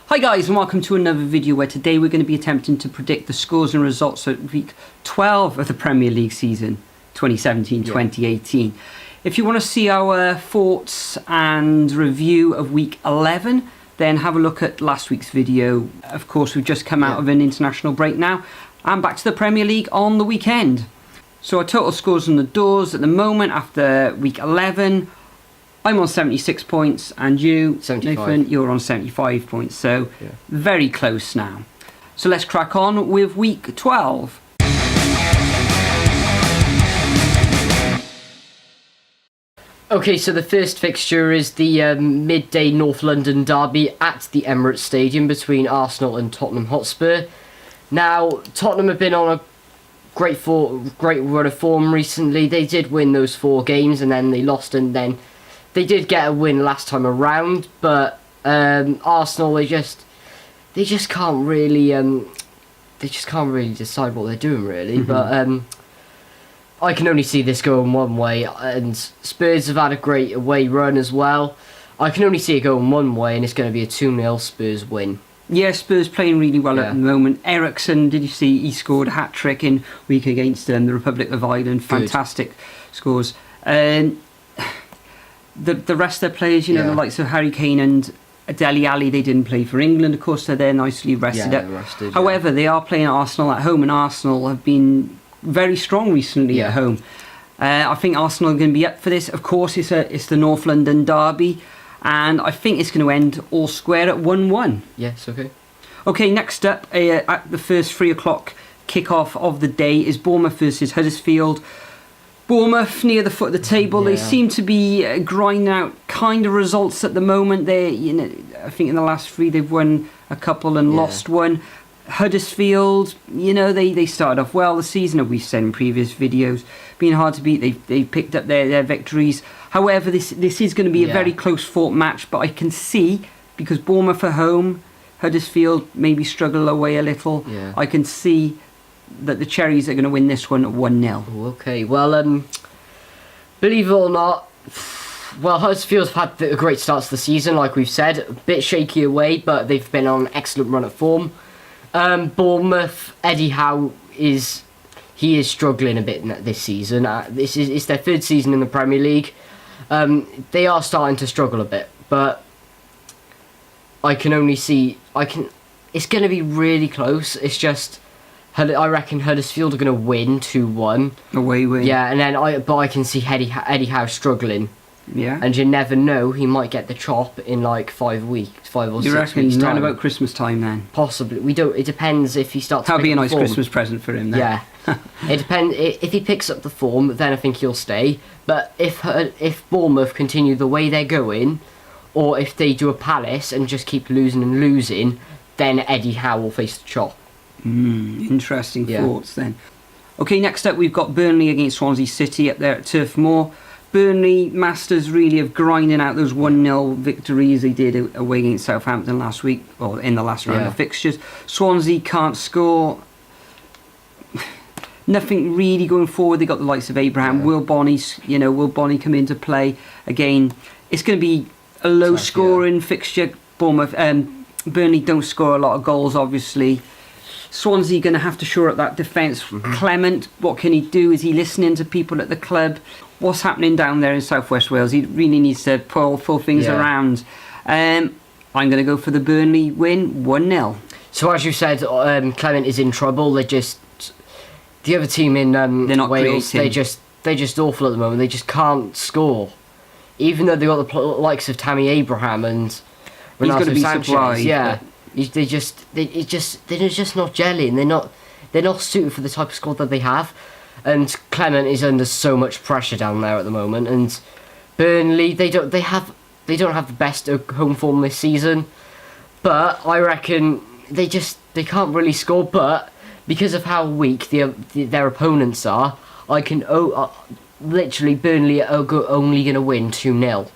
Hi guys, and welcome to another video where today we're going to be attempting to predict the scores and results at week 12 of the Premier League season 2017-2018. If you want to see our thoughts and review of week 11, then have a look at last week's video. Of course, we've just come out of an international break now and back to the Premier League on the weekend. So our total scores on the doors at the moment after week 11. I'm on 76 points, and you, 75. Nathan, you're on 75 points, so very close now. So let's crack on with week 12. Okay, so the first fixture is the midday North London derby at the Emirates Stadium between Arsenal and Tottenham Hotspur. Now, Tottenham have been on a great run of form recently. They did win those 4 games, and then they lost, and then they did get a win last time around, but Arsenal they just can't really decide what they're doing really. But I can only see this going one way, and Spurs have had a great away run as well. I can only see it going one way, and it's going to be a 2-0 Spurs win. Yeah, Spurs playing really well at the moment. Ericsson, did you see he scored a hat-trick in week against the Republic of Ireland? Fantastic scores. The rest of their players, the likes of Harry Kane and Dele Alli, they didn't play for England, of course, so they're nicely rested up. However, they are playing Arsenal at home, and Arsenal have been very strong recently at home. I think Arsenal are going to be up for this. Of course, it's the North London derby, and I think it's going to end all square at 1-1. Yes, okay. Okay, next up, at the first 3 o'clock kick-off of the day is Bournemouth versus Huddersfield. Bournemouth near the foot of the table. They seem to be grinding out kind of results at the moment. I think in the last 3 they've won a couple and lost one. Huddersfield, they started off well the season, as we've said in previous videos, being hard to beat. They picked up their victories. However, this is going to be a very close fought match, but I can see, because Bournemouth are home, Huddersfield maybe struggle away a little. I can see that the Cherries are going to win this one at 1-0. Okay, well, believe it or not, Huddersfield have had a great start to the season, like we've said. A bit shaky away, but they've been on an excellent run of form. Bournemouth, Eddie Howe is struggling a bit this season. It's their 3rd season in the Premier League. They are starting to struggle a bit, but I can only see it's going to be really close. It's just, I reckon Huddersfield are going to win 2-1. Away win. Yeah, and then I can see Eddie Howe struggling. Yeah. And you never know, he might get the chop in like 5 weeks, 5 or 6 weeks. You reckon around about Christmas time then? Possibly. We don't. It depends if he starts. That'll be a nice Christmas present for him then. Yeah. It depends if he picks up the form. Then I think he'll stay. But if Bournemouth continue the way they're going, or if they do a Palace and just keep losing and losing, then Eddie Howe will face the chop. Interesting thoughts then. Okay, next up we've got Burnley against Swansea City up there at Turf Moor. Burnley masters really of grinding out those 1-0 victories they did away against Southampton last week, or in the last round of fixtures. Swansea can't score. Nothing really going forward. They got the likes of Abraham. Will Bonney come into play again? It's going to be a low-scoring fixture. Burnley don't score a lot of goals, obviously. Swansea going to have to shore up that defence. Clement, what can he do? Is he listening to people at the club? What's happening down there in South West Wales? He really needs to pull things around. I'm going to go for the Burnley win, 1-0. So as you said, Clement is in trouble. They're just the other team in they're not Wales. Creating. They're just awful at the moment. They just can't score, even though they got the likes of Tammy Abraham and Renato Sanchez. Surprised, they're just not gelling. They're not suited for the type of squad that they have. And Clement is under so much pressure down there at the moment. And Burnley, they don't have the best home form this season. But I reckon they can't really score. But because of how weak their opponents are, I can literally Burnley are only going to win 2-0.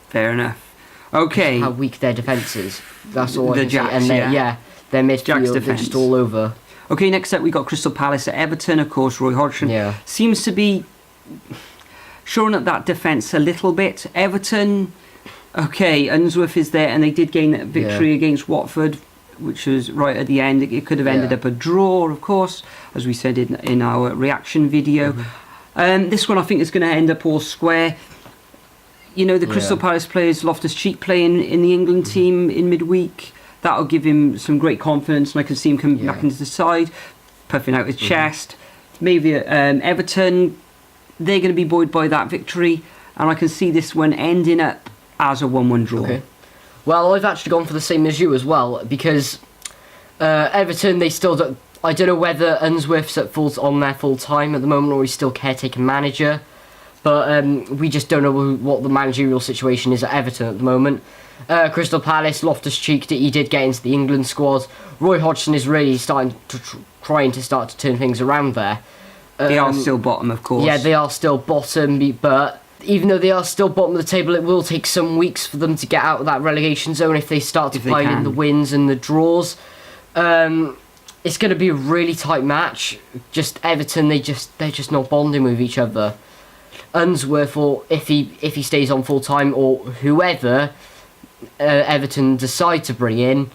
Fair enough. Okay. How weak their defence is. That's all I can Jacks, say. And their midfield, they're just all over. Okay, next up we got Crystal Palace at Everton. Of course, Roy Hodgson seems to be shoring up that defence a little bit. Everton, Okay, Unsworth is there, and they did gain that victory against Watford, which was right at the end. It could have ended up a draw, of course, as we said in our reaction video. This one I think is going to end up all square. You know, the Crystal Palace players, Loftus-Cheek playing in the England team in midweek. That'll give him some great confidence, and I can see him coming back into the side, puffing out his chest. Maybe Everton, they're going to be buoyed by that victory, and I can see this one ending up as a 1-1 draw. Okay. Well, I've actually gone for the same as you as well, because Everton, they still don't... I don't know whether Unsworth's on there full time at the moment, or he's still caretaker manager, but we just don't know what the managerial situation is at Everton at the moment. Crystal Palace, Loftus-Cheek, he did get into the England squad. Roy Hodgson is really trying to start to turn things around there. They are still bottom, of course. Yeah, they are still bottom, but even though they are still bottom of the table, it will take some weeks for them to get out of that relegation zone if they start to pile in the wins and the draws. It's going to be a really tight match. Just Everton, they're just not bonding with each other. Unsworth, or if he stays on full time, or whoever Everton decide to bring in,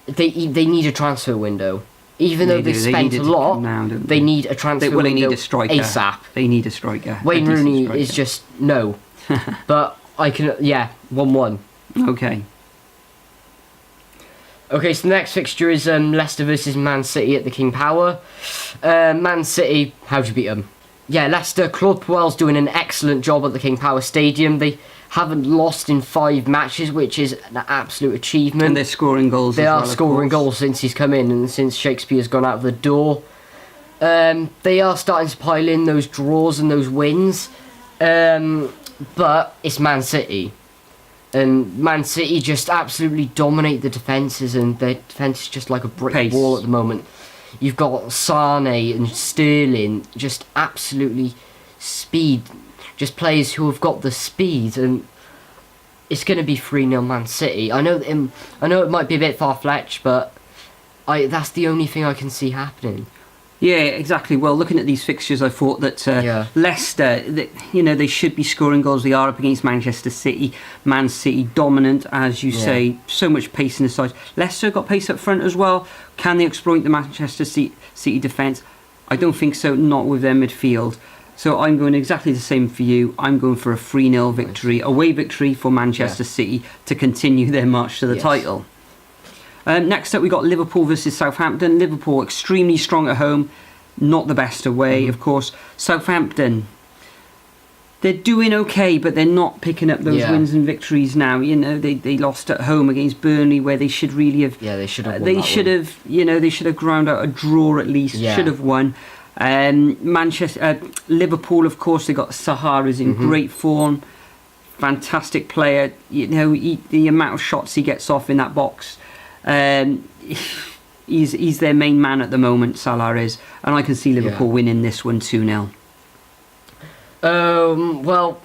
they need a transfer window. Even though they've spent a lot, they need a transfer window. They need a striker ASAP. They need a striker. Wayne Rooney is just no. But I can 1-1. Okay. Okay, so the next fixture is Leicester versus Man City at the King Power. Man City, how'd you beat them? Yeah, Leicester, Claude Puel's doing an excellent job at the King Power Stadium. They haven't lost in 5 matches, which is an absolute achievement. And they're scoring goals. They are scoring goals since he's come in and since Shakespeare's gone out of the door. They are starting to pile in those draws and those wins. But it's Man City. And Man City just absolutely dominate the defences, and their defence is just like a brick wall at the moment. You've got Sane and Sterling, just absolutely speed. Just players who have got the speed, and it's going to be 3-0 Man City. I know it might be a bit far-fetched, but that's the only thing I can see happening. Yeah, exactly. Well, looking at these fixtures, I thought that Leicester, they should be scoring goals. They are up against Manchester City. Man City dominant, as you say, so much pace in the side. Leicester got pace up front as well. Can they exploit the Manchester City defence? I don't think so, not with their midfield. So I'm going exactly the same for you. I'm going for a 3-0 victory, away victory for Manchester City to continue their march to the title. Next up, we got Liverpool versus Southampton. Liverpool extremely strong at home, not the best away, of course. Southampton, they're doing okay, but they're not picking up those wins and victories now. You know, they lost at home against Burnley, where they should really have. Yeah, they should have. They should have. They should have ground out a draw at least. Yeah. Should have won. Liverpool, of course, they got Sahara's in great form, fantastic player. You know, the amount of shots he gets off in that box. He's their main man at the moment, Salah is, and I can see Liverpool winning this one 2-0. Well,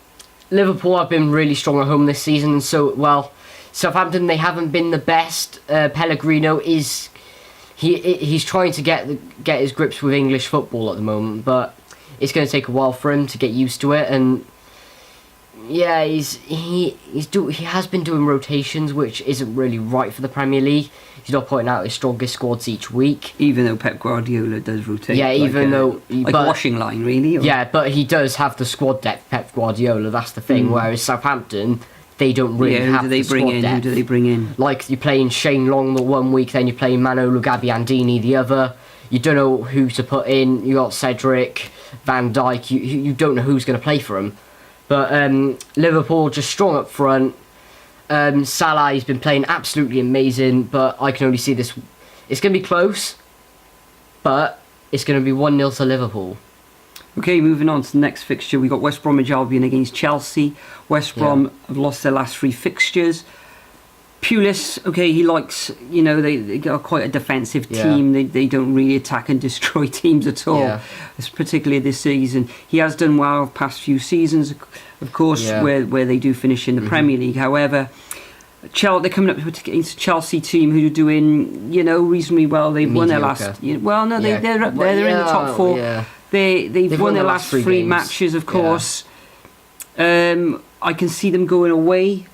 Liverpool have been really strong at home this season, and Southampton, they haven't been the best. Pellegrino he's trying to get his grips with English football at the moment, but it's going to take a while for him to get used to it. And yeah, he has been doing rotations, which isn't really right for the Premier League. He's not putting out his strongest squads each week. Even though Pep Guardiola does rotate. Yeah, a washing line, really. Or? Yeah, but he does have the squad depth, Pep Guardiola. That's the thing. Whereas Southampton, they don't really have the squad depth. Who do they bring in? Like, you're playing Shane Long the one week, then you're playing Manolo Gabbiandini the other. You don't know who to put in. You got Cedric, Van Dijk. You don't know who's going to play for him. But Liverpool just strong up front. Salah has been playing absolutely amazing, but I can only see this. It's going to be close, but it's going to be 1-0 to Liverpool. Okay, moving on to the next fixture. We got West Bromwich Albion against Chelsea. West Brom have lost their last 3 fixtures. Pulis, okay, he likes, they got quite a defensive team. They don't really attack and destroy teams at all. It's particularly this season. He has done well the past few seasons, of course, where they do finish in the Premier League. However, they're coming up against a Chelsea team who are doing, reasonably well. They've won their last. They're up there. They're in the top 4. Yeah. They've won their last 3 matches, of course. I can see them going away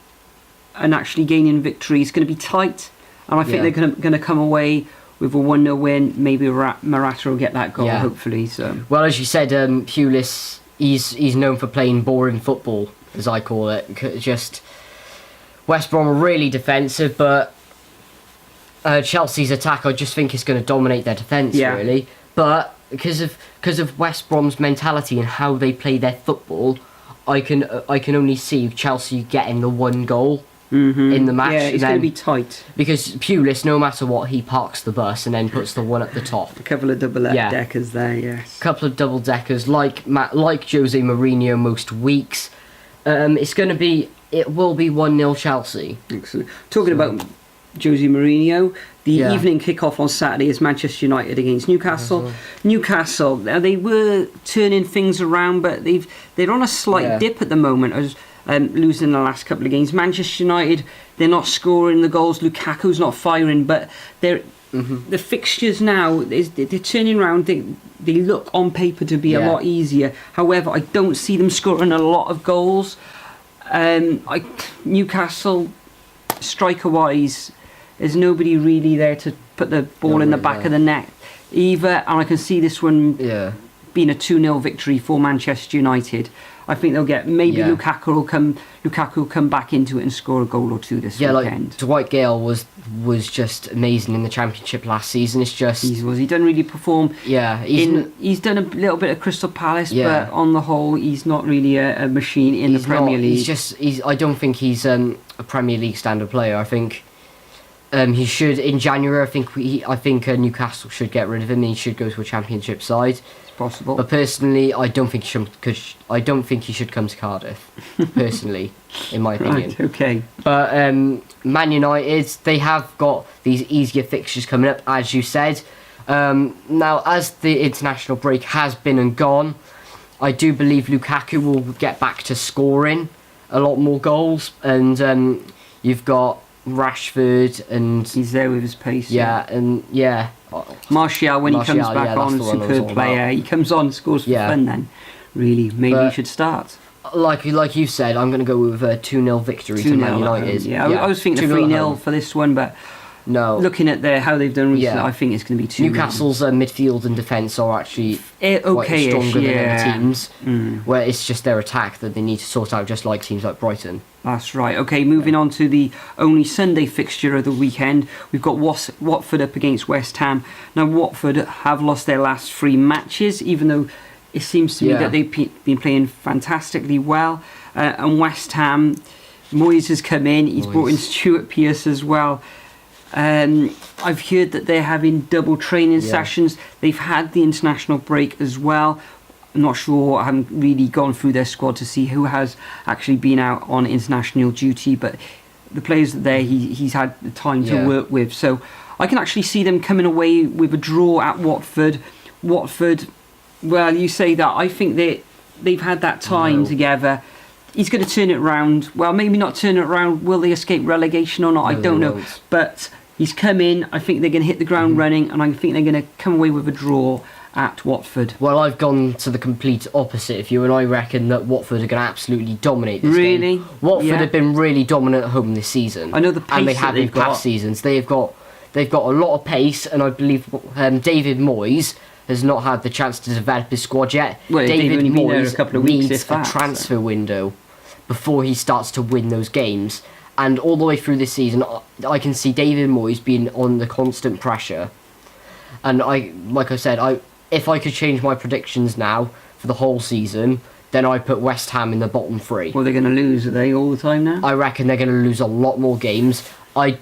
and actually gaining victory. It's going to be tight, and I think they're going to come away with a 1-0 win. Maybe Morata will get that goal, hopefully. So, well, as you said, Pulis, he's known for playing boring football, as I call it. Just West Brom are really defensive, but Chelsea's attack, I just think, is going to dominate their defence, really. But because of West Brom's mentality and how they play their football, I can only see Chelsea getting the 1 goal in the match. Yeah, it's going to be tight. Because Pulis, no matter what, he parks the bus and then puts the one at the top. A couple of double-deckers there, yes. A couple of double-deckers, like Jose Mourinho most weeks. It will be 1-0 Chelsea. Excellent. Talking about Jose Mourinho, the evening kick-off on Saturday is Manchester United against Newcastle. Newcastle, they were turning things around, but they're on a slight dip at the moment. Losing the last couple of games. Manchester United, they're not scoring the goals. Lukaku's not firing, but the fixtures now, they're turning around. They look on paper to be a lot easier. However, I don't see them scoring a lot of goals. Newcastle, striker-wise, there's nobody really there to put the ball in the back of the net either, and I can see this one being a 2-0 victory for Manchester United. I think they'll get Lukaku will come back into it and score a goal or two this weekend. Like Dwight Gale was just amazing in the Championship last season. It's just he didn't really perform. Yeah, he's done a little bit of Crystal Palace, but on the whole, he's not really a machine in the Premier League. I don't think he's a Premier League standard player. I think he should in January. I think Newcastle should get rid of him. And he should go to a Championship side. Possible. But personally, I don't think he should come to Cardiff. Personally, in my opinion. Right, okay. But Man United, they have got these easier fixtures coming up, as you said. Now, as the international break has been and gone, I do believe Lukaku will get back to scoring a lot more goals, and you've got Rashford, and he's there with his pace. Martial, when he comes back on, superb player. He comes on, scores for fun. Then, really, maybe he should start. Like you said, I'm going to go with a 2-0 victory to Man United. I was thinking 3-0 for this one, but no. Looking at how they've done recently, I think it's going to be 2-0. Newcastle's midfield and defence are actually quite stronger than other teams, where it's just their attack that they need to sort out, just like teams like Brighton. That's right. Okay, moving on to the only Sunday fixture of the weekend. We've got Watford up against West Ham. Now, Watford have lost their last 3 matches, even though it seems to me that they've been playing fantastically well. And West Ham, Moyes has come in. He's brought in Stuart Pearce as well. I've heard that they're having double training sessions. They've had the international break as well. I'm not sure. I haven't really gone through their squad to see who has actually been out on international duty, but the players that he's had the time to work with. So I can actually see them coming away with a draw at Watford. Watford, well, you say that. I think they've had that time together. He's going to turn it around. Well, maybe not turn it around. Will they escape relegation or not? I don't know. But he's come in. I think they're going to hit the ground running, and I think they're going to come away with a draw at Watford. Well, I've gone to the complete opposite of you, and I reckon that Watford are going to absolutely dominate this game. Watford have been really dominant at home this season. I know the pace and they have in past seasons. They've got a lot of pace, and I believe David Moyes has not had the chance to develop his squad yet. Well, David Moyes needs a transfer window before he starts to win those games. And all the way through this season, I can see David Moyes being on the constant pressure. And like I said, if I could change my predictions now for the whole season, then I put West Ham in the bottom 3. Well, they're going to lose, are they, all the time now? I reckon they're going to lose a lot more games. The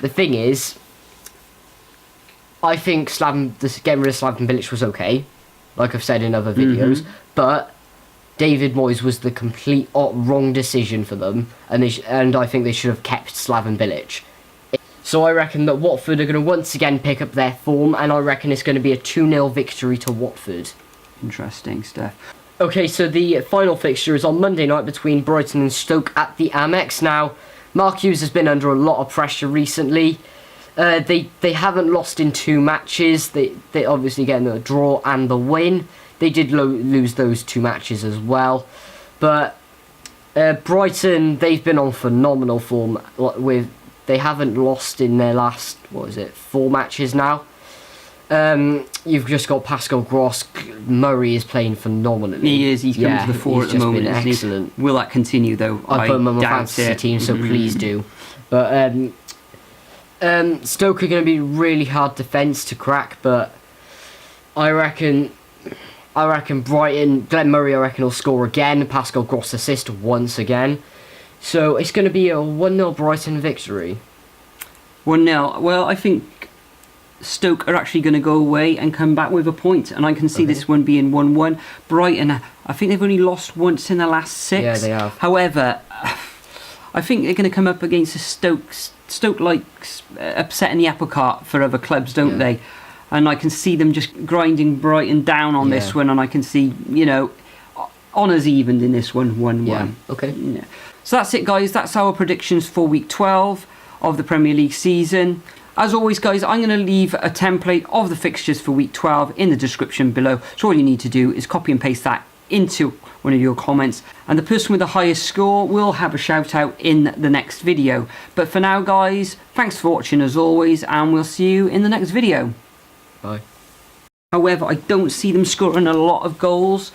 thing is, I think getting rid of Slaven Bilic was okay, like I've said in other videos, but David Moyes was the complete wrong decision for them, and I think they should have kept Slaven Bilic. So I reckon that Watford are going to once again pick up their form, and I reckon it's going to be a 2-0 victory to Watford. Interesting stuff. Okay, so the final fixture is on Monday night between Brighton and Stoke at the Amex. Now, Mark Hughes has been under a lot of pressure recently. They haven't lost in 2 matches. They obviously get the draw and the win. They did lose those 2 matches as well. But Brighton, they've been on phenomenal form. They haven't lost in their last 4 matches now. You've just got Pascal Gross. Murray is playing phenomenally. He is. He's coming to the fore at the moment. Been excellent. Will that continue though? I put him on my fantasy team, so please do. But Stoke are going to be really hard defence to crack. But I reckon Brighton, Glenn Murray, I reckon will score again. Pascal Gross assist once again. So it's going to be a 1-0 Brighton victory. 1-0. Well, I think Stoke are actually going to go away and come back with a point, and I can see this one being 1-1. Brighton, I think they've only lost once in the last 6. Yeah, they have. However, I think they're going to come up against a Stoke likes upsetting the apple cart for other clubs, don't they? And I can see them just grinding Brighton down on this one, and I can see, honours evened in this one, 1-1. Yeah, okay. Yeah. So that's it, guys. That's our predictions for week 12 of the Premier League season. As always, guys, I'm going to leave a template of the fixtures for week 12 in the description below. So all you need to do is copy and paste that into one of your comments, and the person with the highest score will have a shout out in the next video. But for now, guys, thanks for watching as always, and we'll see you in the next video. Bye. However, I don't see them scoring a lot of goals.